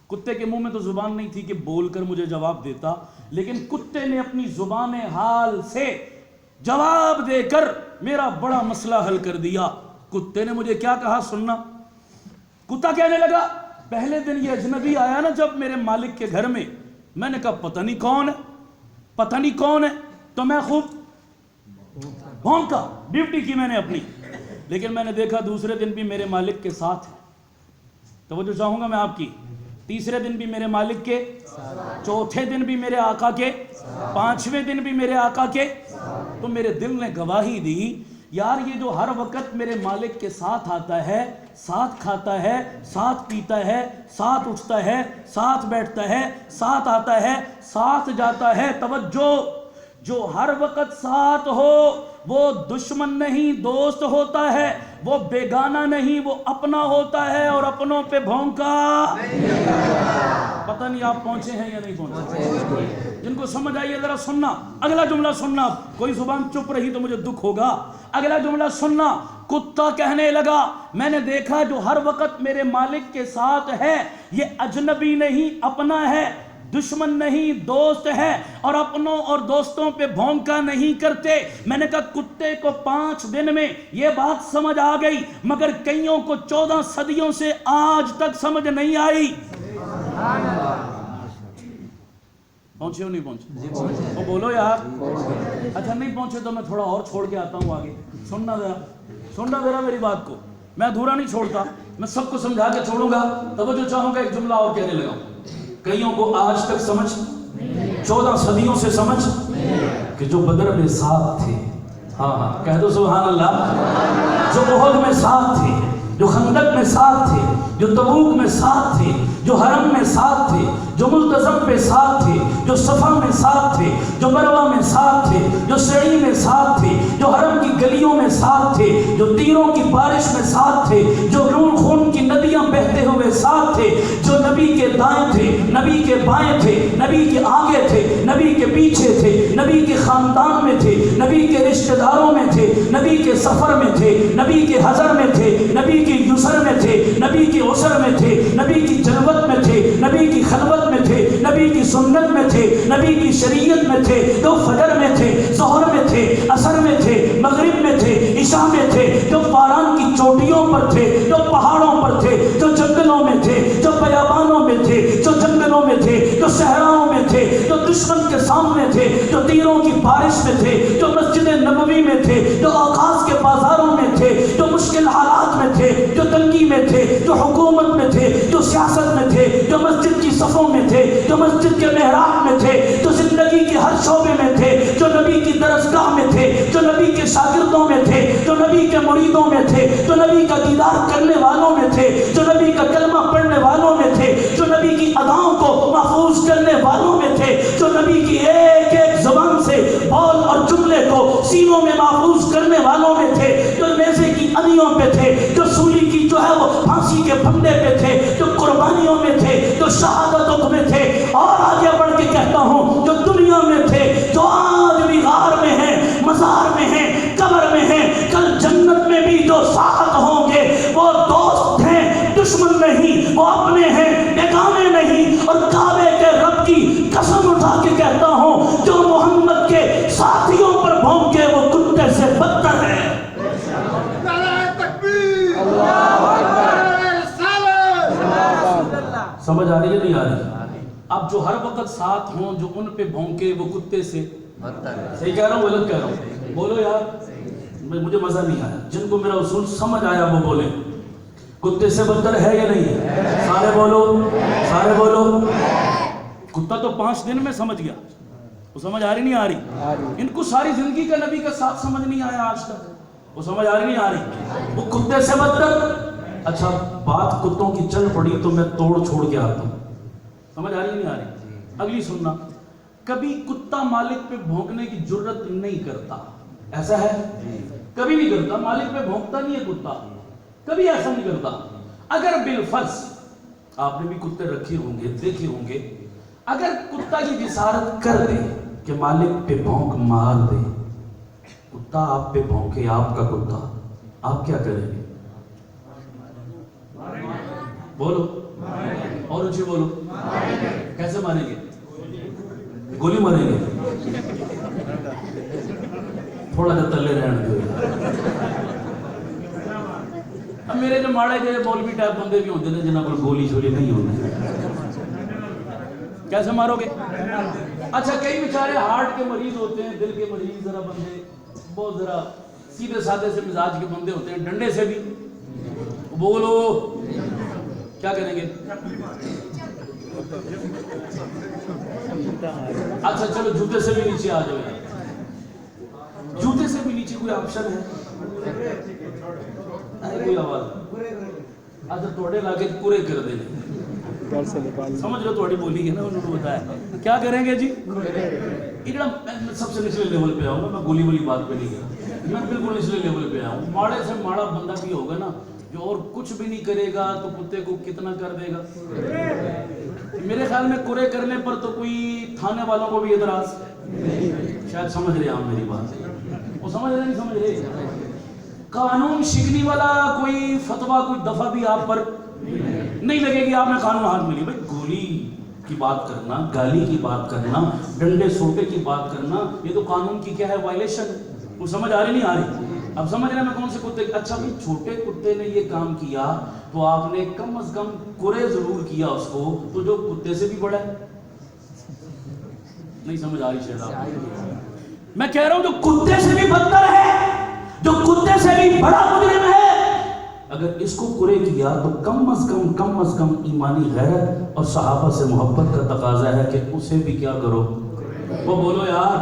کتے کے منہ میں تو زبان نہیں تھی کہ بول کر مجھے جواب دیتا، لیکن کتے نے اپنی زبان حال سے جواب دے کر میرا بڑا مسئلہ حل کر دیا۔ کتے نے مجھے کیا کہا سننا، کتا کہنے لگا پہلے دن یہ اجنبی آیا نا جب میرے مالک کے گھر میں نے کہا پتہ نہیں کون ہے، پتہ نہیں کون ہے، تو میں خوب بھونکا، ڈیوٹی کی میں نے اپنی، لیکن میں نے دیکھا دوسرے دن بھی میرے مالک کے ساتھ ہے، توجہ چاہوں گا میں آپ کی، تیسرے دن بھی میرے مالک کے، چوتھے دن بھی میرے آقا کے، پانچویں دن بھی میرے آقا کے، تو میرے دل نے گواہی دی یار یہ جو ہر وقت میرے مالک کے ساتھ آتا ہے، ساتھ کھاتا ہے، ساتھ پیتا ہے، ساتھ اٹھتا ہے، ساتھ بیٹھتا ہے، ساتھ آتا ہے، ساتھ جاتا ہے، توجہ، جو ہر وقت ساتھ ہو وہ دشمن نہیں دوست ہوتا ہے، وہ بیگانہ نہیں وہ اپنا ہوتا ہے، اور اپنوں پہ بھونکا پتہ نہیں آپ پہنچے ہیں یا نہیں پہنچے؟ جن کو سمجھ آئیے ذرا سننا، اگلا جملہ سننا، کوئی زبان چپ رہی تو مجھے دکھ ہوگا، اگلا جملہ سننا۔ کتا کہنے لگا میں نے دیکھا جو ہر وقت میرے مالک کے ساتھ ہے یہ اجنبی نہیں اپنا ہے، دشمن نہیں دوست ہیں، اور اپنوں اور دوستوں پہ بھونکا نہیں کرتے۔ میں نے کہا کتے کو 5 دن میں یہ بات سمجھ آ گئی، مگر کئیوں کو 14 صدیوں سے آج تک سمجھ نہیں آئی۔ پہنچے ہو نہیں پہنچے؟ وہ بولو یار۔ اچھا نہیں پہنچے تو میں تھوڑا اور چھوڑ کے آتا ہوں آگے، سننا ذرا میری بات کو، میں ادھورا نہیں چھوڑتا، میں سب کو سمجھا کے چھوڑوں گا۔ توجہ چاہوں گا، ایک جملہ اور کہنے لگا ہوں۔ کئیوں کو آج تک سمجھ، 14 صدیوں سے سمجھ، کہ جو بدر میں ساتھ تھے، ہاں کہہ دو سبحان اللہ، جو احد میں ساتھ تھے، جو خندق میں ساتھ تھے، جو تبوک میں ساتھ تھے، جو حرم میں ساتھ تھے، جو ملتزم پہ ساتھ تھے، جو صفا میں ساتھ تھے، جو مروہ میں ساتھ تھے، جو سعی میں ساتھ تھے، جو حرم کی گلیوں میں ساتھ تھے، جو تیروں کی بارش میں ساتھ تھے، جو خون کی ندیاں بہتے ہوئے ساتھ تھے، جو نبی کے دائیں تھے، نبی کے بائیں تھے، نبی کے آگے تھے، نبی کے پیچھے تھے، نبی کے خاندان میں تھے، نبی کے رشتہ داروں میں تھے، نبی کے سفر میں تھے، نبی کے حضر میں تھے، نبی کے یسر میں تھے، نبی کے عسر میں تھے، نبی کی جلوت میں تھے، نبی کی خلوت میں تھے، نبی کی سنت میں تھے، نبی کی شریعت میں تھے، جو فجر میں تھے، ظہر میں تھے، عصر میں تھے، مغرب میں تھے، عشاء میں تھے، جو پاران کی چوٹیوں پر تھے، جو پہاڑوں پر تھے، جو جنگلوں میں تھے، جو بیابانوں میں تھے، جو جنگلوں میں تھے، جو صحراؤں میں تھے، جو دشمن کے سامنے تھے، جو تیروں کی بارش میں تھے، جو مسجد نبوی میں تھے، جو آغاز کے بازاروں میں تھے، جو مشکل حالات میں تھے، جو تنگی میں تھے، جو حکومت میں تھے، جو سیاست میں تھے، جو مسجد کی صفوں میں تھے، جو مسجد کے محراب میں تھے، جو زندگی کے ہر شعبے میں تھے، جو نبی کی درسگاہ میں تھے، جو نبی کے شاگردوں میں تھے، جو نبی کے مریدوں میں تھے، جو نبی کا دیدار کرنے والوں میں تھے، جو نبی کا کلمہ پڑھنے والوں میں تھے، جو نبی کی اداؤں کو محفوظ کرنے والوں میں تھے، جو نبی کی ایک ایک زبان سے بول اور جملے کو سینوں میں محفوظ کرنے والوں میں تھے، جو نیزے کی ادیوں پہ تھے، جو سولی کی جو ہے وہ پھانسی کے پھندے پہ تھے، جو قربانیوں میں تھے، جو شہادتوں میں تھے، اور آگے بڑھ کے کہتا ہوں جو دنیا میں تھے، جو آج بھی غار میں ہیں، مزار میں ہیں، قبر میں ہیں، کل جنت میں بھی جو ساتھ ہوں گے وہ دوست ہیں، دشمن نہیں، وہ اپنے ہیں، بیگانے نہیں۔ اور کعبے کے رب کی قسم اٹھا کے کہتا ہوں جو محمد کے ساتھیوں پر بھونکے وہ کتے سے بدتر ہے۔ سمجھ آ رہی ہے نہیں آ رہی؟ اب جو ہر وقت ساتھ ہوں، جو ان پہ بھونکے وہ کتے سے بدتر ہے۔ صحیح کہہ رہا ہوں غلط کہہ رہا ہوں؟ بولو یار، مجھے مزہ نہیں آیا۔ جن کو میرا اصول سمجھ آیا وہ بولیں کتے سے بدتر ہے یا نہیں ہے؟ سارے بولو، سارے بولو۔ کتا تو 5 دن میں سمجھ گیا، وہ سمجھ آ رہی نہیں آ رہی؟ ان کو ساری زندگی کا نبی کا ساتھ سمجھ نہیں آیا آج تک، وہ سمجھ آ رہی نہیں آ رہی؟ وہ کتے سے بدتر۔ اچھا بات کتوں کی چل پڑی تو میں توڑ چھوڑ کے آتا ہوں، سمجھ آ رہی نہیں آ رہی؟ اگلی سننا، کبھی کتا مالک پہ بھونکنے کی جرت نہیں کرتا، ایسا ہے؟ کبھی نہیں کرتا، مالک پہ بھونکتا نہیں ہے کتا، کبھی ایسا نہیں کرتا۔ اگر بالفرض آپ نے بھی کتے رکھے ہوں گے، دیکھے ہوں گے، اگر کتا کی جسارت کر دے کہ مالک پہ بھونک مار دے، کتا آپ پہ بھونکے، آپ کا کتا، آپ کیا کریں گے؟ بولو اور اونچی بولو، کیسے ماریں گے؟ گولی ماریں گے؟ تھوڑا جا تلے رہنے دو۔ اب میرے جو ماڑے جائے مولوی ٹائپ بندے بھی ہوتے ہیں جنہاں پر گولی شولی نہیں ہوتی، کیسے مارو گے؟ اچھا کئی بیچارے ہارٹ کے مریض ہوتے ہیں، دل کے مریض، ذرا بندے بہت ذرا سیدھے سادے سے مزاج کے بندے ہوتے ہیں، ڈنڈے سے بھی بولو، کیا کریں گے؟ اچھا چلو جوتے سے بھی نیچے آ جاؤ، جوتے سے بھی نیچے کوئی آپشن ہے؟ کوئی آواز؟ اچھا توڑے لا کے پورے کر دیں، سمجھ لو توڑی بولی ہے نا، انہوں نے بتایا کیا کریں گے جی؟ میں سب سے نچلے لیول پہ آؤں گا، میں گولی والی بات پہ نہیں گیا، میں بالکل نچلے لیول پہ آؤں۔ ماڑے سے ماڑا بندہ بھی ہوگا نا جو اور کچھ بھی نہیں کرے گا تو کتے کو کتنا کر دے گا؟ میرے خیال میں کرے کرنے پر تو کوئی تھانے والوں کو بھی اعتراض، شاید سمجھ رہے آپ میری بات، وہ سمجھ رہے نہیں سمجھ رہے؟ قانون شکنی والا کوئی فتویٰ، کوئی دفعہ بھی آپ پر نہیں لگے گی، آپ نے قانون ہاتھ میں لی، بھائی گولی کی بات کرنا، گالی کی بات کرنا، ڈنڈے سوٹے کی بات کرنا، یہ تو قانون کی کیا ہے؟ وائلیشن ہے۔ وہ سمجھ آ رہی نہیں آ رہی؟ اب سمجھ رہے میں کون سے کتے؟ اچھا بھائی چھوٹے کتے نے یہ کام کیا تو آپ نے کم از کم کرے ضرور کیا اس کو، تو جو کتے سے بھی بڑا ہے۔ نہیں سمجھ آ رہی شہزاد؟ میں کہہ رہا ہوں جو کتے سے بھی بدتر ہے، جو کتے سے بھی بڑا مجرم ہے، اگر اس کو کرے کیا تو کم از کم ایمانی غیرت اور صحابہ سے محبت کا تقاضا ہے کہ اسے بھی کیا کرو؟ وہ بولو یار،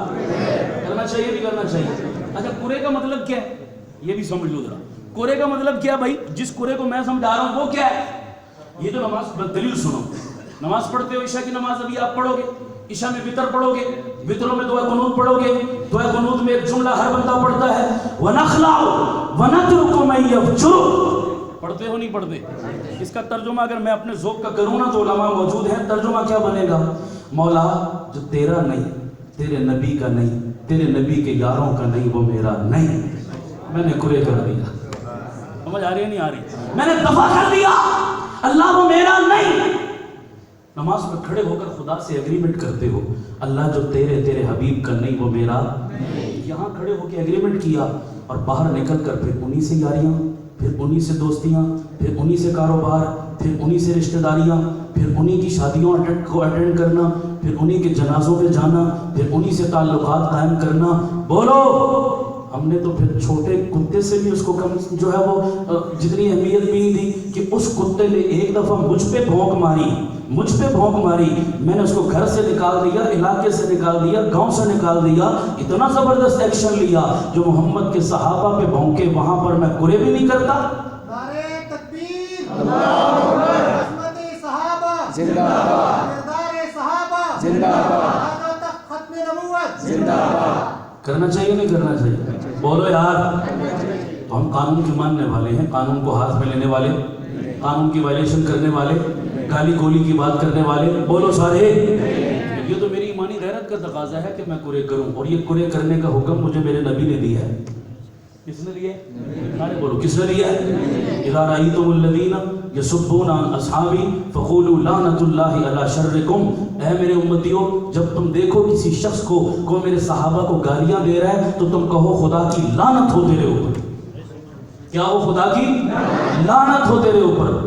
کرنا چاہیے بھی کرنا چاہیے۔ اچھا کرے کا مطلب کیا ہے یہ بھی سمجھ لو ذرا۔ کرے کا مطلب کیا بھائی؟ جس کرے کو میں سمجھا رہا ہوں وہ کیا ہے؟ یہ جو نماز، دلیل سنو، نماز پڑھتے ہو، عشاء کی نماز ابھی آپ پڑھو گے، عشاء میں وتر پڑھو گے، وتروں میں دعا قنوت پڑھو گے، دعا قنوت میں ایک جملہ ہر بندہ پڑھتا ہے، وَنَخْلَعُ وَنَتْرُكُ مَن يَفْجُرُ۔ پڑھتے ہو نہیں پڑھتے؟ اس کا ترجمہ اگر میں اپنے ذوق کا کروں نا تو علماء موجود ہیں، ترجمہ کیا بنے گا؟ مولا جو تیرا نہیں، تیرے نبی کا نہیں، تیرے نبی کے یاروں کا نہیں، وہ میرا نہیں، میں نے کرے کر دیا۔ سمجھ آ رہی ہے نہیں آ رہی؟ میں نے دفع کر دیا، اللہ وہ میرا نہیں۔ نماز میں کھڑے ہو کر خدا سے ایگریمنٹ کرتے ہو، اللہ جو تیرے حبیب کا نہیں وہ میرا نہیں۔ یہاں کھڑے ہو کے ایگریمنٹ کیا اور باہر نکل کر پھر انہی سے یاریاں، پھر انہی سے دوستیاں، پھر انہی سے کاروبار، پھر انہی سے رشتہ داریاں، پھر انہی کی شادیوں کو اٹینڈ کرنا، پھر انہی کے جنازوں پہ جانا، پھر انہی سے تعلقات قائم کرنا۔ بولو ہم نے تو پھر چھوٹے کتے سے بھی اس کو کم جو ہے وہ جتنی اہمیت بھی نہیں دی کہ اس کتے نے ایک دفعہ مجھ پہ بھونک ماری، میں نے اس کو گھر سے نکال دیا، علاقے سے نکال دیا، گاؤں سے نکال دیا، اتنا زبردست ایکشن لیا جو محمد کے صحابہ پہ بھونکے وہاں پر میں کرے بھی نہیں کرتا۔ نعرہ تکبیر، اللہ اکبر، عظمت صحابہ زندہ باد، کردار صحابہ زندہ باد، ختم نبوت زندہ باد۔ کرنا چاہیے نہیں کرنا چاہیے؟ بولو یار۔ تو ہم قانون کے ماننے والے ہیں، قانون کو ہاتھ میں لینے والے، قانون کی وائلیشن کرنے والے، گالی گولی کی بات کرنے والے، بولو سارے۔ یہ تو میری ایمانی غیرت کا تقاضا ہے کہ میں کرے کروں، اور یہ کرے کرنے کا حکم مجھے میرے نبی نے دیا ہے۔ کس نے دیا ہے؟ سارے بولو کس نے دیا ہے؟ اذا رأیتم الذین یسبون عن اصحابی فقولوا لعنۃ اللہ علی شرکم۔ اے میرے امتیوں، جب تم دیکھو کسی شخص کو میرے صحابہ کو گالیاں دے رہا ہے تو تم کہو خدا کی لعنت ہو تیرے اوپر۔ کیا ہو؟ خدا کی لعنت ہو تیرے اوپر۔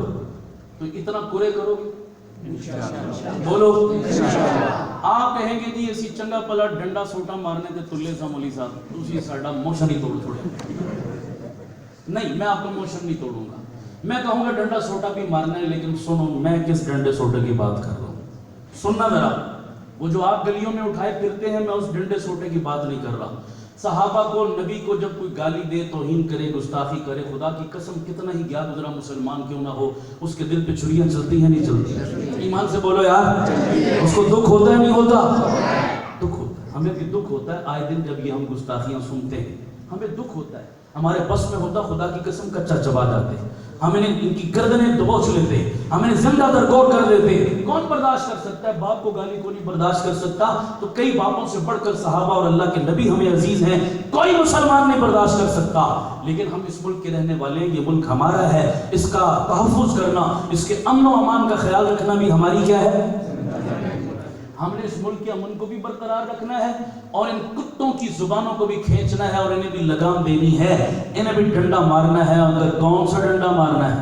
تو اتنا کرے کرو گے بولو آپ کہیں گے جی اسی چنگا پلا ڈنڈا سوٹا مارنے تے تلے سا مولی صاحب تسی ساڈا موشن ہی توڑ چھوڑے۔ نہیں، میں آپ کا موشن نہیں توڑوں گا، میں کہوں گا ڈنڈا سوٹا بھی مارنا ہے، لیکن سنو میں کس ڈنڈے سوٹے کی بات کر رہا ہوں، سننا ذرا۔ وہ جو آپ گلیوں میں اٹھائے پھرتے ہیں، میں اس ڈنڈے سوٹے کی بات نہیں کر رہا۔ صحابہ کو، نبی کو جب کوئی گالی دے، توہین کرے، گستاخی کرے، خدا کی قسم کتنا ہی گیا گزرا مسلمان کیوں نہ ہو، اس کے دل پہ چھریاں چلتی ہیں نہیں چلتی؟ ایمان سے بولو یار، اس کو دکھ ہوتا ہے نہیں ہوتا؟ دکھ ہوتا ہے، ہمیں بھی دکھ ہوتا ہے آئے دن جب یہ ہم گستاخیاں سنتے ہیں، ہمیں دکھ ہوتا ہے، ہمارے بس میں ہوتا خدا کی قسم کچا چبا جاتے، ہمیں ان کی گردنیں دبوچ لیتے، ہمیں زندہ درگور کر دیتے۔ کون برداشت کر سکتا ہے؟ باپ کو گالی کو نہیں برداشت کر سکتا، تو کئی باپوں سے بڑھ کر صحابہ اور اللہ کے نبی ہمیں عزیز ہیں، کوئی مسلمان نہیں برداشت کر سکتا۔ لیکن ہم اس ملک کے رہنے والے ہیں، یہ ملک ہمارا ہے، اس کا تحفظ کرنا، اس کے امن و امان کا خیال رکھنا بھی ہماری کیا ہے؟ ہم نے اس ملک کے امن کو بھی برقرار رکھنا ہے، اور ان کتوں کی زبانوں کو بھی کھینچنا ہے، اور انہیں بھی لگام دینی ہے، انہیں بھی ڈنڈا مارنا ہے۔ اگر کون سا ڈنڈا مارنا ہے؟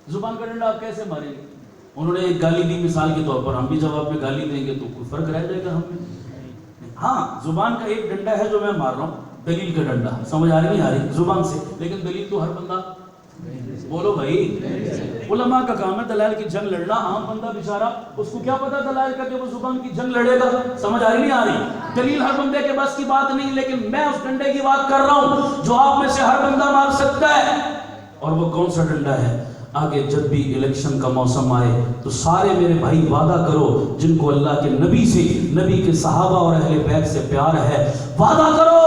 زبان کا ڈنڈا آپ کیسے ماریں گے؟ انہوں نے ایک گالی دی مثال کے طور پر، ہم بھی جواب میں گالی دیں گے تو کوئی فرق رہ جائے گا ہم میں؟ ہاں، زبان کا ایک ڈنڈا ہے جو میں مار رہا ہوں، دلیل کا ڈنڈا، سمجھ آ رہی نہیں آ رہی؟ زبان سے، لیکن دلیل تو ہر بندہ، بولو بھائی، علماء کا کام ہے دلائل کی جنگ لڑنا، عام بندہ بیچارہ اس کو کیا پتا دلائل کا کہ وہ زبان کی جنگ لڑے گا؟ سمجھ آ رہی نہیں آ رہی؟ دلیل ہر بندے کے بس کی بات نہیں، لیکن میں اس ڈنڈے کی بات کر رہا ہوں جو آپ میں سے ہر بندہ مار سکتا ہے۔ اور وہ کون سا ڈنڈا ہے؟ آگے جب بھی الیکشن کا موسم آئے تو سارے میرے بھائی وعدہ کرو، جن کو اللہ کے نبی سے، نبی کے صحابہ اور اہل بیت سے پیار ہے، وعدہ کرو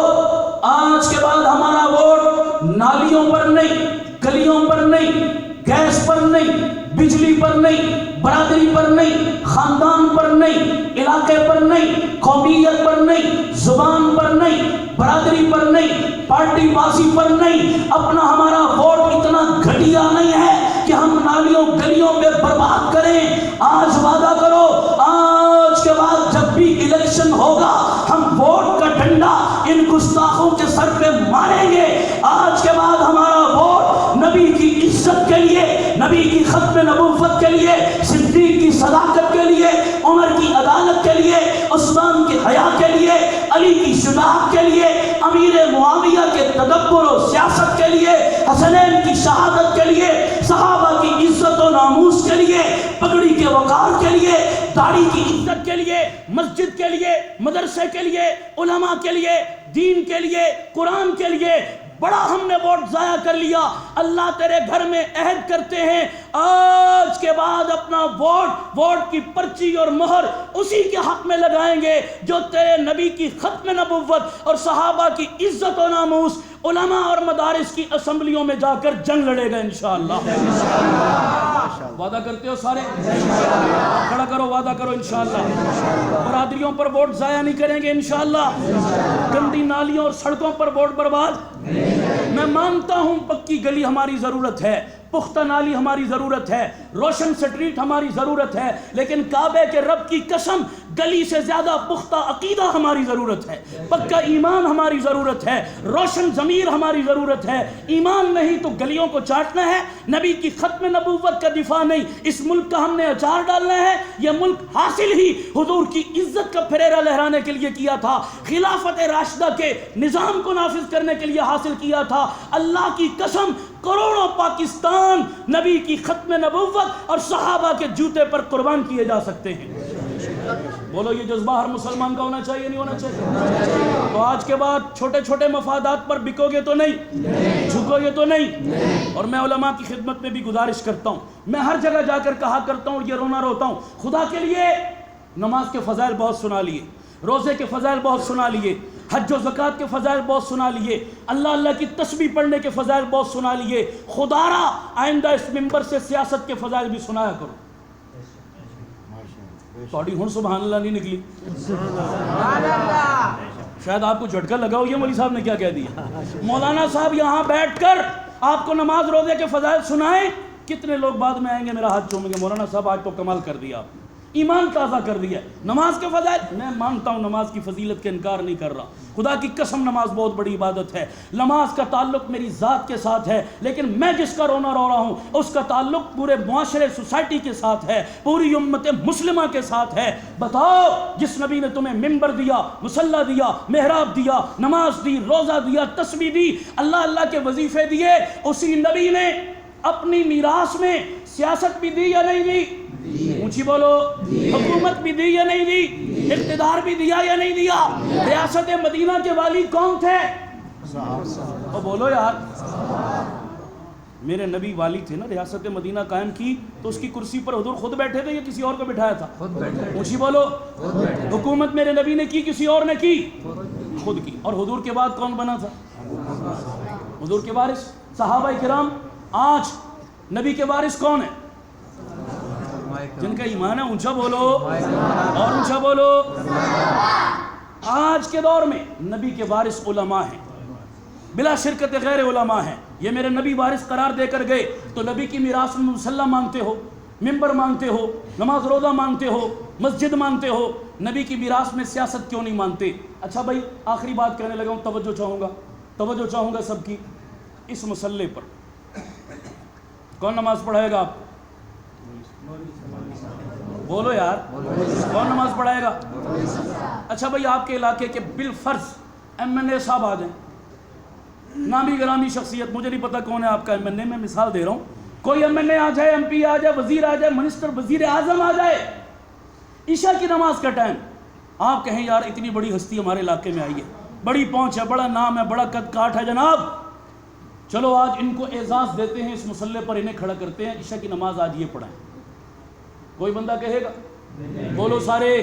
آج کے بعد ہمارا ووٹ نالیوں پر نہیں، گلیوں پر نہیں، گیس پر نہیں، بجلی پر نہیں، برادری پر نہیں، خاندان پر نہیں، علاقے پر نہیں، قومیت پر نہیں، زبان پر نہیں، برادری پر نہیں، پارٹی بازی پر نہیں۔ اپنا ہمارا ووٹ اتنا گھٹیا نہیں ہے کہ ہم نالیوں نالیوں گلیوں میں برباد کریں. آج وعدہ کرو آج کے بعد جب بھی الیکشن ہوگا ہم ووٹ کا ڈنڈا ان گستاخوں کے سر پہ ماریں گے. آج کے بعد ہمارا ووٹ نبی کی عزت کے لیے, نبی کی ختم نبوت کے لیے, صدیق کی صداقت کے لیے, عمر کی عدالت کے لیے, عثمان کے حیا کے لیے, علی کی شجاعت کے لیے, امیر معاویہ کے تدبر و سیاست کے لیے, حسنین کی شہادت کے لیے, صحابہ کی عزت و ناموس کے لیے, پگڑی کے وقار کے لیے, داڑھی کی عزت کے لیے, مسجد کے لیے, مدرسے کے لیے, علماء کے لیے, دین کے لیے, قرآن کے لیے بڑا ہم نے ووٹ ضائع کر لیا. اللہ تیرے گھر میں عہد کرتے ہیں آج کے بعد اپنا ووٹ کی پرچی اور مہر اسی کے حق میں لگائیں گے جو تیرے نبی کی ختم نبوت اور صحابہ کی عزت و ناموس, علماء اور مدارس کی اسمبلیوں میں جا کر جنگ لڑے گا انشاءاللہ. وعدہ کرتے ہو سارے؟ کھڑا کرو, وعدہ کرو انشاءاللہ. برادریوں پر ووٹ ضائع نہیں کریں گے انشاءاللہ. گندی نالیوں اور سڑکوں پر ووٹ برباد. میں مانتا ہوں پکی گلی ہماری ضرورت ہے, پختہ نالی ہماری ضرورت ہے, روشن سٹریٹ ہماری ضرورت ہے, لیکن کعبے کے رب کی قسم گلی سے زیادہ پختہ عقیدہ ہماری ضرورت ہے, پکا ایمان ہماری ضرورت ہے, روشن ضمیر ہماری ضرورت ہے. ایمان نہیں تو گلیوں کو چاٹنا ہے, نبی کی ختم نبوت کا دفاع نہیں. اس ملک کا ہم نے اچار ڈالنا ہے. یہ ملک حاصل ہی حضور کی عزت کا پھریرا لہرانے کے لیے کیا تھا, خلافت راشدہ کے نظام کو نافذ کرنے کے لیے حاصل کیا تھا. اللہ کی قسم کروڑوں پاکستان نبی کی ختم نبوت اور صحابہ کے جوتے پر قربان کیے جا سکتے ہیں. بولو یہ جذبہ ہر مسلمان کا ہونا چاہیے نہیں ہونا چاہیے؟ تو آج کے بعد چھوٹے چھوٹے مفادات پر بکو گے تو نہیں, جھکو گے تو نہیں. اور میں علماء کی خدمت میں بھی گزارش کرتا ہوں, میں ہر جگہ جا کر کہا کرتا ہوں, یہ رونا روتا ہوں, خدا کے لیے نماز کے فضائل بہت سنا لیے, روزے کے فضائل بہت سنا لیے, حج و زکوٰۃ کے فضائل بہت سنا لیے, اللہ کی تسبیح پڑھنے کے فضائل بہت سنا لیے. خدا را آئندہ اس منبر سے سیاست کے فضائل بھی سنایا کرو. توڑی ہن سبحان اللہ نہیں نکلی. شاید آپ کو جھٹکا لگا ہو یہ مولوی صاحب نے کیا کہہ دیا. مولانا صاحب یہاں بیٹھ کر آپ کو نماز روزے کے فضائل سنائیں, کتنے لوگ بعد میں آئیں گے میرا ہاتھ چومیں گے, مولانا صاحب آج تو کمال کر دیا آپ نے, ایمان تازہ کر دیا. نماز کے فضائل میں مانتا ہوں, نماز کی فضیلت کے انکار نہیں کر رہا, خدا کی قسم نماز بہت بڑی عبادت ہے. نماز کا تعلق میری ذات کے ساتھ ہے, لیکن میں جس کا رونا رو رہا ہوں اس کا تعلق پورے معاشرے سوسائٹی کے ساتھ ہے, پوری امت مسلمہ کے ساتھ ہے. بتاؤ جس نبی نے تمہیں منبر دیا, مصلی دیا, محراب دیا, نماز دی, روزہ دیا, تسبیح دی, اللہ کے وظیفے دیے, اسی نبی نے اپنی میراث میں سیاست بھی دی یا نہیں دی؟ اونچی بولو. حکومت بھی دی یا نہیں دی؟ اقتدار بھی دیا یا نہیں دیا؟ ریاست مدینہ کے والی کون تھے؟ اور بولو یار, میرے نبی والی تھے نا. ریاست مدینہ قائم کی تو اس کی کرسی پر حضور خود بیٹھے تھے یا کسی اور کو بٹھایا تھا؟ اونچی بولو. حکومت میرے نبی نے کی, کسی اور نے کی؟ خود کی. اور حضور کے بعد کون بنا تھا؟ حضور کے وارث صحابہ کرام. آج نبی کے وارث کون ہے؟ جن کا ایمان ہے. اونچا بولو اور اونچا بولو. آج کے دور میں نبی کے وارث علماء ہیں, بلا شرکت غیر علماء ہیں. یہ میرے نبی وارث قرار دے کر گئے تو نبی کی میراث میں مصلی مانگتے ہو, منبر مانگتے ہو, نماز روزہ مانگتے ہو, مسجد مانگتے ہو, نبی کی میراث میں سیاست کیوں نہیں مانتے؟ اچھا بھائی آخری بات کہنے لگا ہوں, توجہ چاہوں گا سب کی. اس مصلی پر کون نماز پڑھائے گا؟ آپ بولو یار, کون نماز پڑھائے گا؟ اچھا بھائی آپ کے علاقے کے بالفرض MNA صاحب آ جائیں, نامی گرامی شخصیت, مجھے نہیں پتا کون ہے آپ کا MNA, میں مثال دے رہا ہوں. کوئی MNA آ جائے, MP آ جائے, وزیر آ جائے, منسٹر, وزیر اعظم آ جائے, عشاء کی نماز کا ٹائم, آپ کہیں یار اتنی بڑی ہستی ہمارے علاقے میں آئی ہے, بڑی پہنچ ہے, بڑا نام ہے, بڑا قد کاٹ ہے جناب, چلو آج ان کو اعزاز دیتے ہیں, اس مصلی پر انہیں کھڑا کرتے ہیں, عشاء کی نماز آج یہ پڑھائیں. کوئی بندہ کہے گا؟ بولو سارے.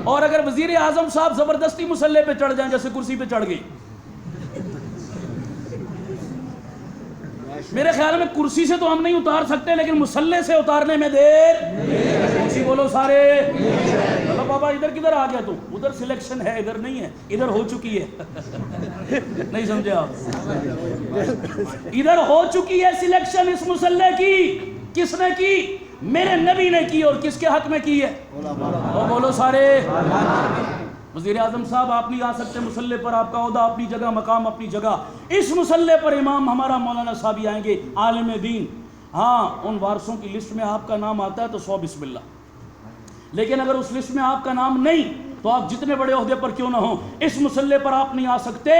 اور اگر وزیر اعظم صاحب زبردستی مصلی پہ چڑھ جائیں, جیسے کرسی پہ چڑھ گئی, میرے خیال میں کرسی سے تو ہم نہیں اتار سکتے, لیکن مصلی سے اتارنے میں دیر. اسی بولو سارے. چلو بابا ادھر کدھر آ گیا تو, ادھر سلیکشن ہے, ادھر نہیں ہے, ادھر ہو چکی ہے. نہیں سمجھے آپ؟ ادھر ہو چکی ہے سلیکشن اس مصلی کی. کس نے کی؟ میرے نبی نے کی. اور کس کے حق میں کی ہے؟ اور بولو سارے. وزیر اعظم صاحب آپ نہیں آ سکتے مصلی پر، آپ کا عہدہ اپنی جگہ، مقام اپنی جگہ. اس مصلی پر امام ہمارا مولانا صاحب ہی آئیں گے، عالم دین. ہاں ان وارثوں کی لسٹ میں آپ کا نام آتا ہے تو 100 بسم اللہ. لیکن اگر اس لسٹ میں آپ کا نام نہیں تو آپ جتنے بڑے عہدے پر کیوں نہ ہوں، اس مصلی پر آپ نہیں آ سکتے.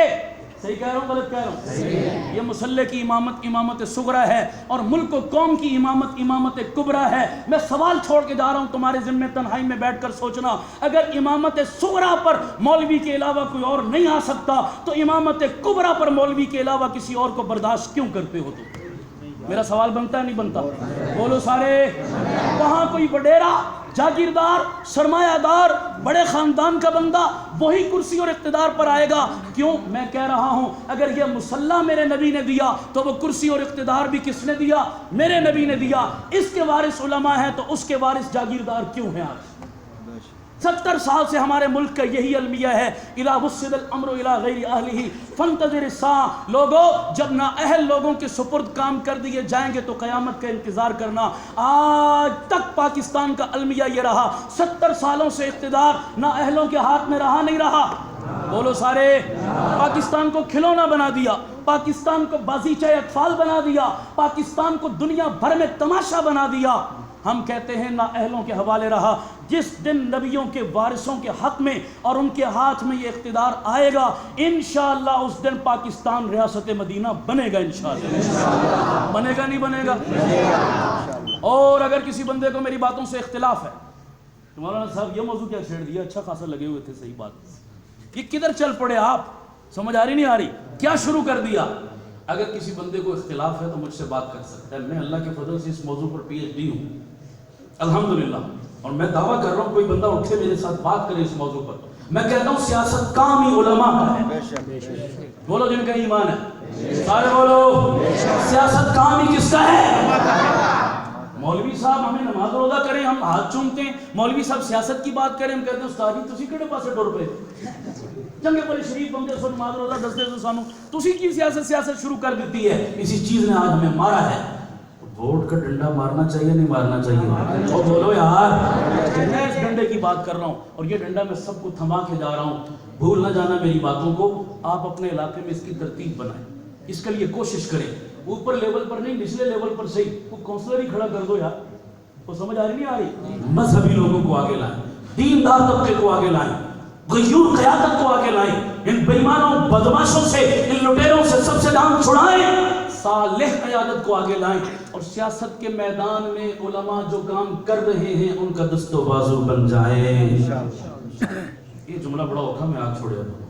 صحیح کہہ رہا ہوں غلط کہہ رہا ہوں؟ یہ مصلی کی امامت امامت صغرا ہے، اور ملک و قوم کی امامت امامت کبرا ہے. میں سوال چھوڑ کے جا رہا ہوں تمہارے ذمہ، تنہائی میں بیٹھ کر سوچنا، اگر امامت صغرا پر مولوی کے علاوہ کوئی اور نہیں آ سکتا تو امامت کبرا پر مولوی کے علاوہ کسی اور کو برداشت کیوں کرتے ہو تم؟ میرا سوال بنتا ہے نہیں بنتا؟ بولو سارے. وہاں کوئی وڈیرا، جاگیردار، سرمایہ دار، بڑے خاندان کا بندہ وہی کرسی اور اقتدار پر آئے گا. کیوں؟ میں کہہ رہا ہوں اگر یہ مصلی میرے نبی نے دیا تو وہ کرسی اور اقتدار بھی کس نے دیا؟ میرے نبی نے دیا. اس کے وارث علماء ہیں تو اس کے وارث جاگیردار کیوں ہیں؟ آج 70 سال سے ہمارے ملک کا یہی المیہ ہے، اذا وسد الامر الى غیر اہلہ فانتظر الساعہ. لوگوں جب نااہل لوگوں کے سپرد کام کر دیے جائیں گے تو قیامت کا انتظار کرنا. آج تک پاکستان کا المیہ یہ رہا، 70 سالوں سے اقتدار نااہلوں کے ہاتھ میں رہا نہیں رہا. بولو سارے. پاکستان کو کھلونا بنا دیا، پاکستان کو بازیچہ اطفال بنا دیا، پاکستان کو دنیا بھر میں تماشا بنا دیا. ہم کہتے ہیں نااہلوں کے حوالے رہا. جس دن نبیوں کے وارثوں کے حق میں اور ان کے ہاتھ میں یہ اقتدار آئے گا انشاءاللہ اس دن پاکستان ریاست مدینہ بنے گا. انشاءاللہ بنے گا نہیں بنے گا؟ اور اگر کسی بندے کو میری باتوں سے اختلاف ہے تو مولانا صاحب یہ موضوع کیا چھیڑ دیا، اچھا خاصا لگے ہوئے تھے، صحیح بات، یہ کدھر چل پڑے آپ؟ سمجھ آ رہی نہیں آ رہی؟ کیا شروع کر دیا؟ اگر کسی بندے کو اختلاف ہے تو مجھ سے بات کر سکتا ہے. میں اللہ کے فضل سے اس موضوع پر PhD ہوں الحمدللہ، اور میں دعویٰ کر رہا ہوں کوئی بندہ اٹھے میرے ساتھ بات کرے اس موضوع پر. میں کہتا ہوں سیاست کام ہی علماء کا ہے. بولو جن کا ایمان ہے سارے بولو. سیاست کام ہی کس کا ہے؟ مولوی صاحب ہمیں نماز روزہ کریں ہم ہاتھ چومتے ہیں، مولوی صاحب سیاست کی بات کریں ہم کہتے ہیں استاد جی تسی کہڑے پاسے ٹر پے، چنگے بڑے شریف بندے سو نماز روزہ دستے سو سانو تسی کی سیاست شروع کر دیتی ہے. اسی چیز نے آج ہمیں مارا ہے. ووٹ کا ڈنڈا مارنا چاہیے نہیں مارنا چاہیے؟ اور بولو یار. میں اس ڈنڈے کی بات کر رہا ہوں اور یہ ڈنڈا میں سب کو تھما کے جا رہا ہوں. بھول نہ جانا میری باتوں کو. آپ اپنے علاقے میں اس کی ترتیب بنائیں، اس کے لیے کوشش کریں. اوپر لیول پر نہیں، نچلے لیول پر صحیح وہ کونسلر ہی کھڑا کر دو یار. وہ سمجھ آ رہی نہیں آ رہی؟ مذہبی لوگوں کو آگے لائیں، دیندار طبقے کو آگے لائیں، غیور قیادت کو آگے لائیں. ان بےایمانوں بدماشوں سے، ان لٹیروں سے سب سے دام چھڑائیں. صالح قیادت کو آگے لائیں اور سیاست کے میدان میں علماء جو کام کر رہے ہیں ان کا دست و بازو بن جائیں. یہ جملہ بڑا اوکھا میں آگ چھوڑے ہوتا ہوں.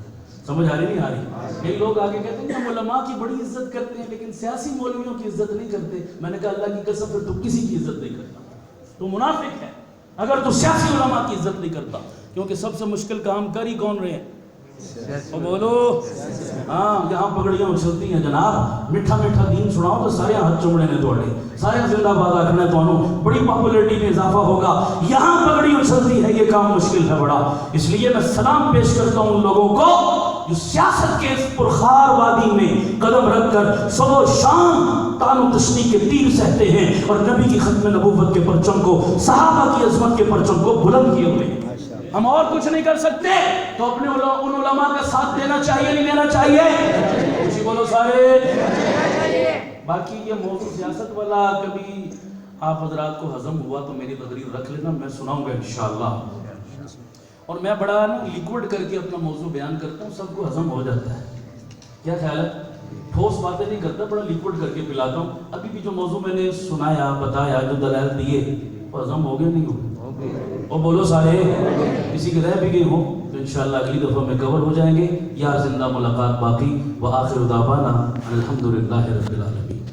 سمجھ آ رہی نہیں آ رہی؟ کئی لوگ آگے کہتے ہیں کہ ہم علماء کی بڑی عزت کرتے ہیں لیکن سیاسی مولویوں کی عزت نہیں کرتے. میں نے کہا اللہ کی قسم پھر تو کسی کی عزت نہیں کرتا، تو منافق ہے اگر تو سیاسی علماء کی عزت نہیں کرتا. کیونکہ سب سے مشکل کام کر ہی کون رہے ہیں؟ بولو. ہاں یہاں پگڑیاں اچھلتی ہیں جناب، میٹھا میٹھا دین سناؤ تو سارے ہاتھ چومڑے نے دوڑے، سارے زندہ باد آکھنا تو بڑی پاپولیٹی میں اضافہ ہوگا. یہاں پگڑی اچھلتی ہے، یہ کام مشکل ہے بڑا. اس لیے میں سلام پیش کرتا ہوں ان لوگوں کو جو سیاست کے اس پرخار وادی میں قدم رکھ کر صبح و شام تان و تشنی کے تیر سہتے ہیں اور نبی کی ختم نبوت کے پرچم کو، صحابہ کی عظمت کے پرچم کو بلند کیے ہوئے ہیں. ہم اور کچھ نہیں کر سکتے تو اپنے ان علماء کا ساتھ دینا چاہیے نہیں دینا چاہیے؟ خوشی بولو سارے. باقی یہ موضوع سیاست والا کبھی آپ حضرات کو ہضم ہوا تو میری تقریر رکھ لینا، میں سناؤں گا انشاءاللہ. اور میں بڑا لیکوڈ کر کے اپنا موضوع بیان کرتا ہوں، سب کو ہضم ہو جاتا ہے. کیا خیال ہے؟ ٹھوس باتیں نہیں کرتا، بڑا لیکوڈ کر کے پلاتا ہوں. ابھی بھی جو موضوع میں نے سنایا بتایا جو دلائل دیے وہ ہضم ہو گئے نہیں ہوگے؟ اور بولو سارے. کسی کے رہ بھی گئے ہوں تو انشاءاللہ اگلی دفعہ میں کور ہو جائیں گے. یا زندہ ملاقات باقی. وآخر دعوانا الحمدللہ رب العالمین.